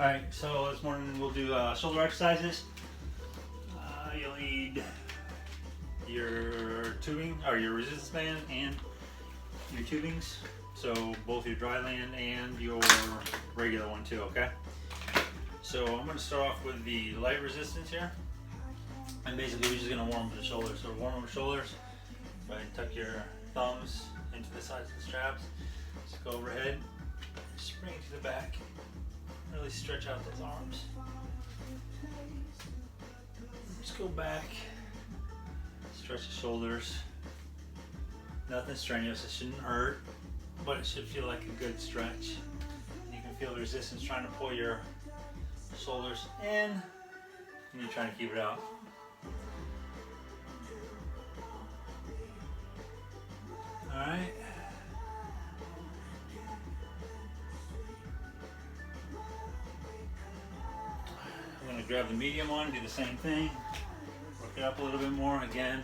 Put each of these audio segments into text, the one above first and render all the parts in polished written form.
Alright, so this morning we'll do shoulder exercises. You'll need your tubing or your resistance band and your tubings. So both your dry land and your regular one too, okay? So I'm going to start off with the light resistance here. And basically we're just going to warm up the shoulders. So warm up the shoulders. Go ahead and tuck your thumbs into the sides of the straps. Just go overhead. Spring to the back. Really stretch out those arms. Just go back. Stretch the shoulders. Nothing strenuous. It shouldn't hurt, but it should feel like a good stretch. You can feel the resistance trying to pull your shoulders in, and you're trying to keep it out. All right. I'm going to grab the medium one, do the same thing. Work it up a little bit more. Again,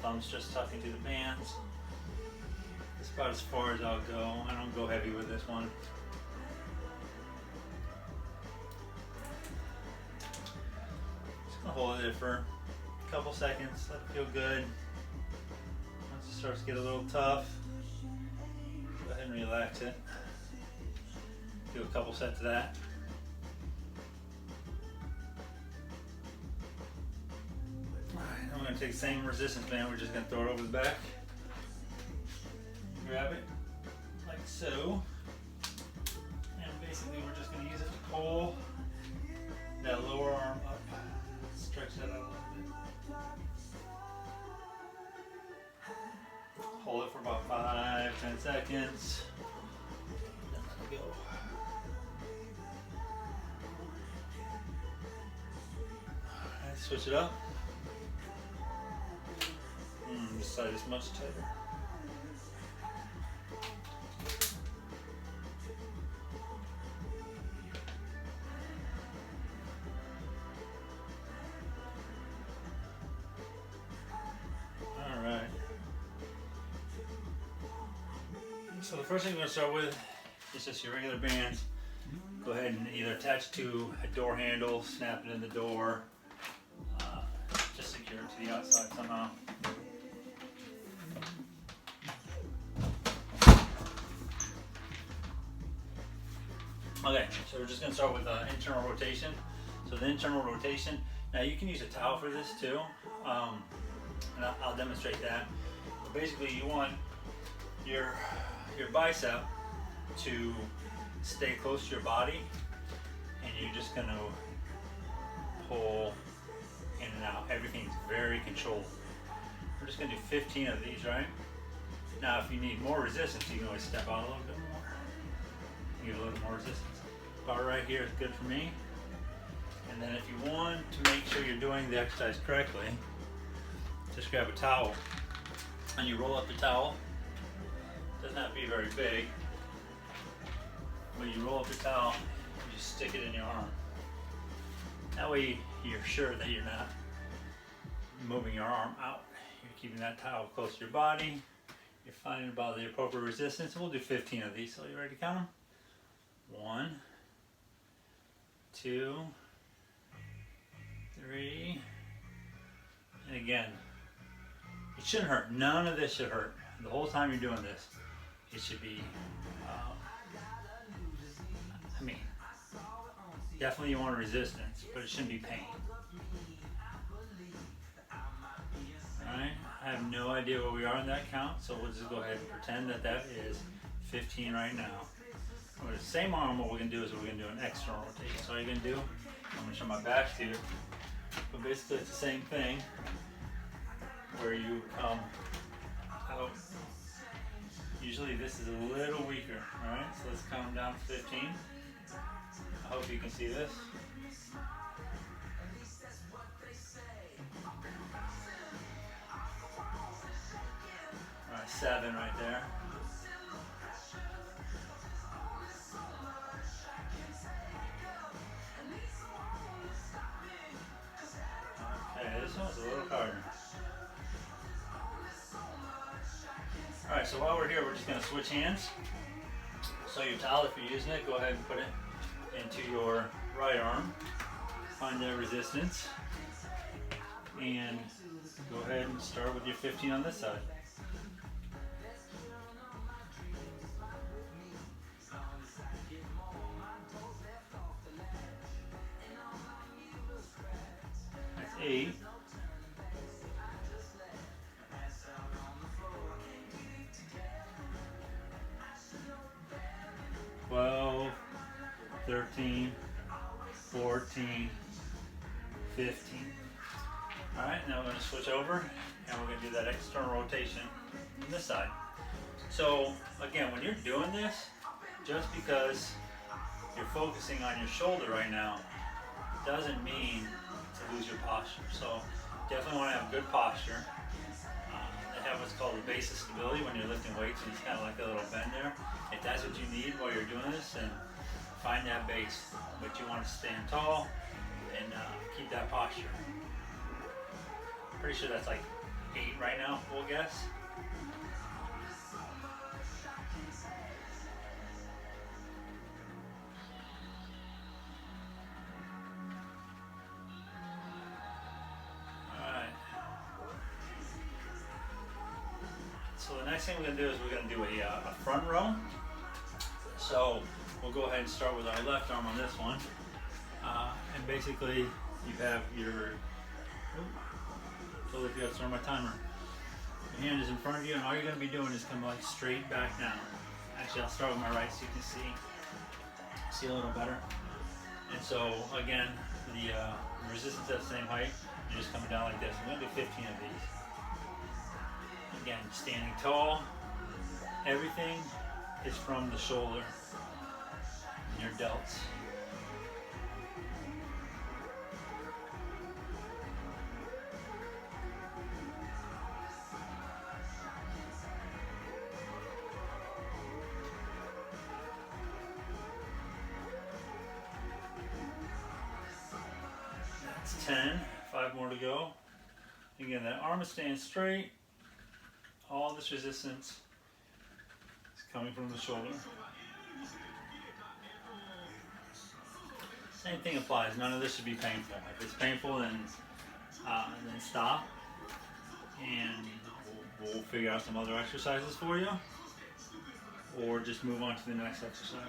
thumbs just tuck into the bands. That's about as far as I'll go. I don't go heavy with this one. Just going to hold it there for a couple seconds, let it feel good. Once it starts to get a little tough, go ahead and relax it. Do a couple sets of that. Alright, I'm going to take the same resistance band, we're just going to throw it over the back. Grab it, like so. And basically we're just going to use it to pull that lower arm up. Stretch that out a little bit. Hold it for about 5-10 seconds. Then let it go. Alright, switch it up. This side is much tighter. Alright. So the first thing we're going to start with is just your regular bands. Go ahead and either attach to a door handle, snap it in the door, just secure it to the outside somehow. Okay, so we're just going to start with internal rotation. So the internal rotation, now you can use a towel for this too, and I'll demonstrate that. But basically you want your bicep to stay close to your body, and you're just going to pull in and out. Everything's very controlled. We're just going to do 15 of these, right? Now if you need more resistance, you can always step out a little bit more. Get a little more resistance. About right here is good for me. And then if you want to make sure you're doing the exercise correctly, just grab a towel and you roll up the towel. Doesn't have to be very big, but you roll up the towel, you just stick it in your arm. That way you're sure that you're not moving your arm out. You're keeping that towel close to your body. You're finding about the appropriate resistance. We'll do 15 of these. So you ready to count them? 1, 2, 3, and again, it shouldn't hurt. None of this should hurt. The whole time you're doing this, it should be, definitely you want resistance, but it shouldn't be pain. Alright, I have no idea where we are in that count, so we'll just go ahead and pretend that that is 15 right now. With the same arm, what we're going to do is we're going to do an external rotation. So all you're going to do, I'm going to show my back to you, but basically it's the same thing, where you come out. Usually this is a little weaker, alright? So let's count them down to 15. I hope you can see this. Alright, 7 right there. This one's a little harder. Alright, so while we're here, we're just going to switch hands. So your towel, if you're using it, go ahead and put it into your right arm. Find that resistance. And go ahead and start with your 15 on this side. That's 8. 12, 13, 14, 15. Alright, now we're going to switch over and we're going to do that external rotation on this side. So again, when you're doing this, just because you're focusing on your shoulder right now doesn't mean to lose your posture. So definitely want to have good posture. They have what's called the base of stability when you're lifting weights, and it's kind of like a little bend there. If that's what you need while you're doing this, then find that base. But you want to stand tall and keep that posture. Pretty sure that's like 8 right now, we'll guess. Alright. So the next thing we're going to do is we're going to do a front row. So we'll go ahead and start with our left arm on this one. And basically you have your... So if you have to start my timer. Your hand is in front of you, and all you're going to be doing is come like straight back down. Actually, I'll start with my right so you can see a little better. And so again, the resistance at the same height, you're just coming down like this. I'm going to do 15 of these. Again, standing tall. Everything is from the shoulder and your delts. That's 10, 5 more to go. Again, that arm is staying straight. All this resistance is coming from the shoulder. Same thing applies. None of this should be painful. If it's painful, then stop, and we'll figure out some other exercises for you, or just move on to the next exercise.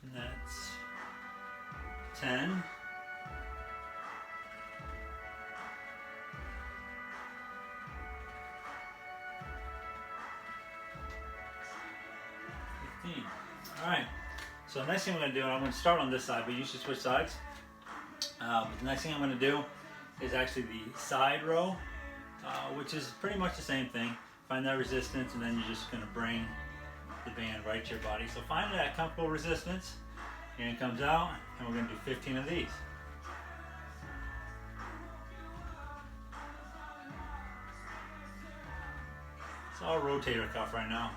And that's 10. 15. Alright, so the next thing we're going to do, and I'm going to start on this side, but you should switch sides. But the next thing I'm going to do is actually the side row, which is pretty much the same thing. Find that resistance, and then you're just going to bring the band right to your body. So find that comfortable resistance, and it comes out, and we're going to do 15 of these. It's all rotator cuff right now.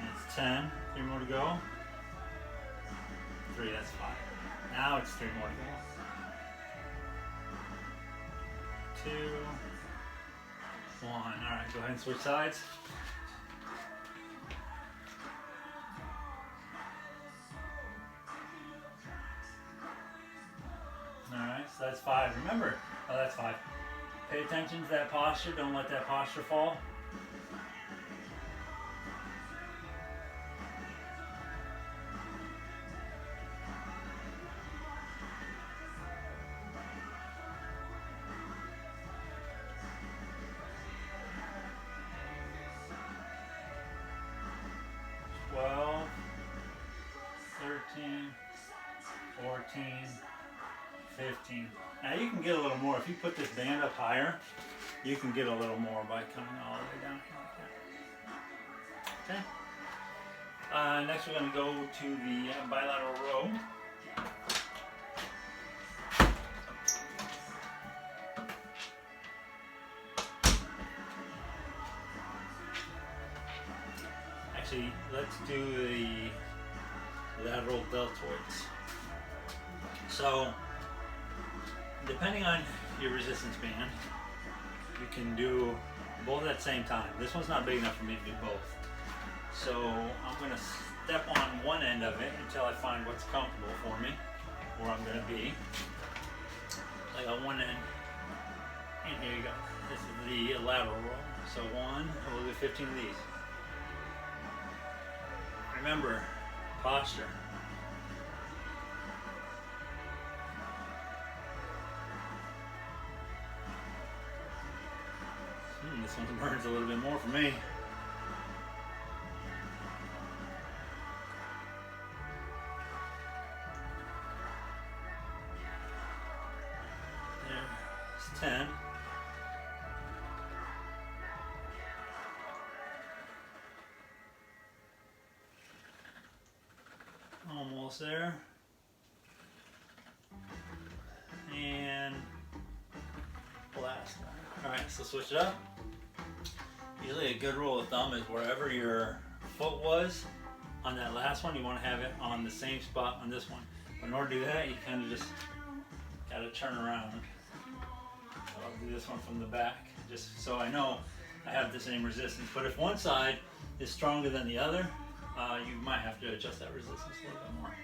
And it's 10, 3 more to go. 3, that's 5. Now it's 3 more to go. 2, 1. Alright, go ahead and switch sides. Alright, so that's 5. Remember, oh, that's 5. Pay attention to that posture. Don't let that posture fall. Twelve, 13, 14, 15. Now you can get a little more. If you put this band up higher, you can get a little more by coming all the way down here like that. Okay. Next we're going to go to the bilateral row. let's do the lateral deltoids. So, depending on your resistance band, you can do both at the same time. This one's not big enough for me to do both. So I'm going to step on one end of it until I find what's comfortable for me, where I'm going to be. I got one end, and here you go. This is the lateral roll. So one, we'll do 15 of these. Remember, posture. This one burns a little bit more for me. There's 10. Almost there. And last one. Alright, so switch it up. Usually a good rule of thumb is wherever your foot was on that last one, you want to have it on the same spot on this one. But in order to do that, you kind of just got to turn around. So I'll do this one from the back, just so I know I have the same resistance. But if one side is stronger than the other, you might have to adjust that resistance a little bit more.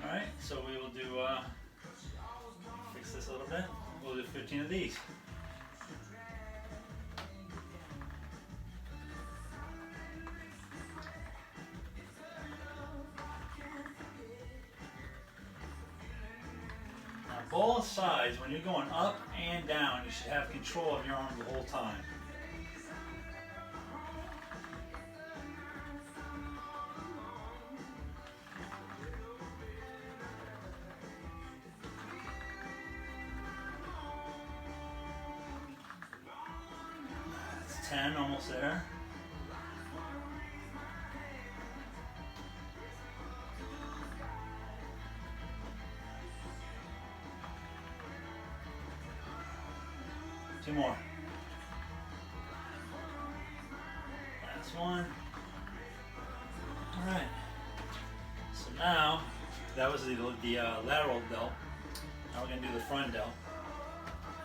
Alright, so we will do, fix this a little bit. We'll do 15 of these. Both sides, when you're going up and down, you should have control of your arm the whole time. That's 10, almost there. Two more. Last one. All right. So now, that was the lateral delt. Now we're going to do the front delt.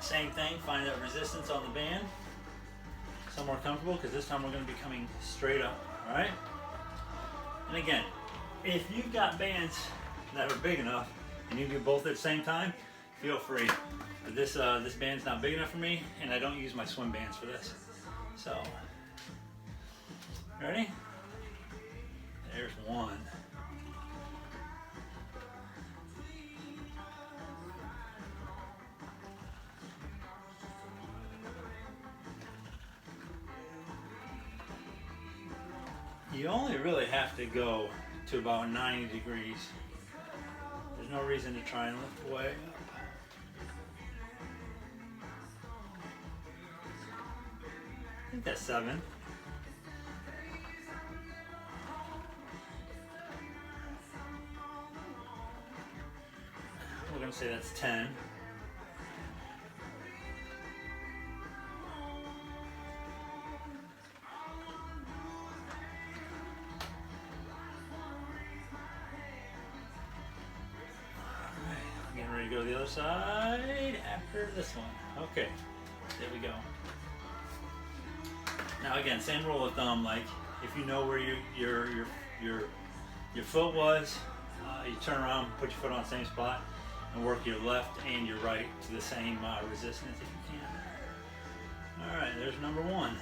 Same thing, find that resistance on the band. Somewhere comfortable, because this time we're going to be coming straight up. All right? And again, if you've got bands that are big enough and you do both at the same time, feel free. But this band's not big enough for me, and I don't use my swim bands for this. So, ready? There's one. You only really have to go to about 90 degrees. There's no reason to try and lift way up. I think that's 7. We're going to say that's 10. Getting ready to go to the other side after this one. Okay, there we go. Now again, same rule of thumb. Like if you know where your foot was, you turn around, put your foot on the same spot, and work your left and your right to the same resistance if you can. All right, there's number one.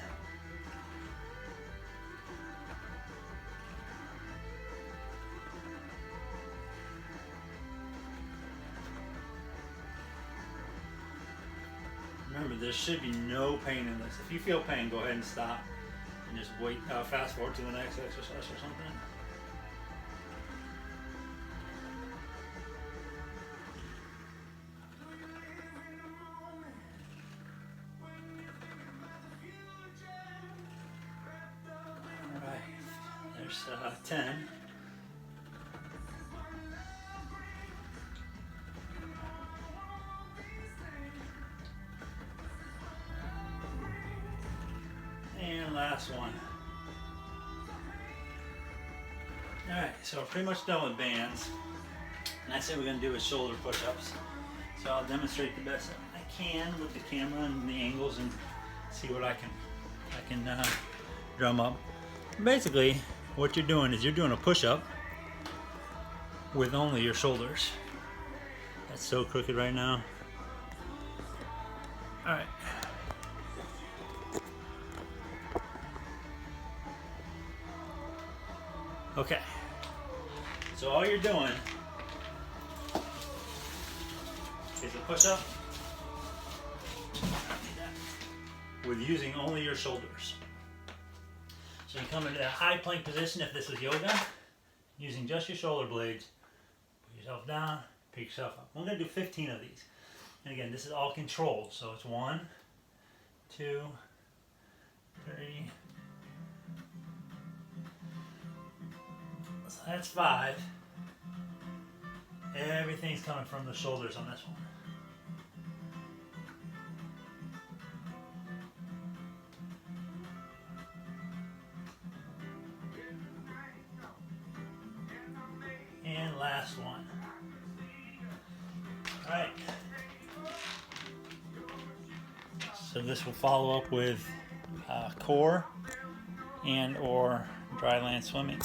Remember, there should be no pain in this. If you feel pain, go ahead and stop and just wait, fast forward to the next exercise or something. All right, there's 10. And last one. Alright, so we're pretty much done with bands. Next thing we're going to do is shoulder push-ups. So I'll demonstrate the best I can with the camera and the angles and see what I can drum up. Basically, what you're doing is you're doing a push-up with only your shoulders. That's so crooked right now. Alright. Okay. So all you're doing is a push-up with using only your shoulders. So you come into that high plank position if this is yoga, using just your shoulder blades. Put yourself down, pick yourself up. I'm going to do 15 of these. And again, this is all controlled. So it's 1, 2, 3. So that's 5. Everything's coming from the shoulders on this one. And last one. Alright. So this will follow up with core and or dry land swimming.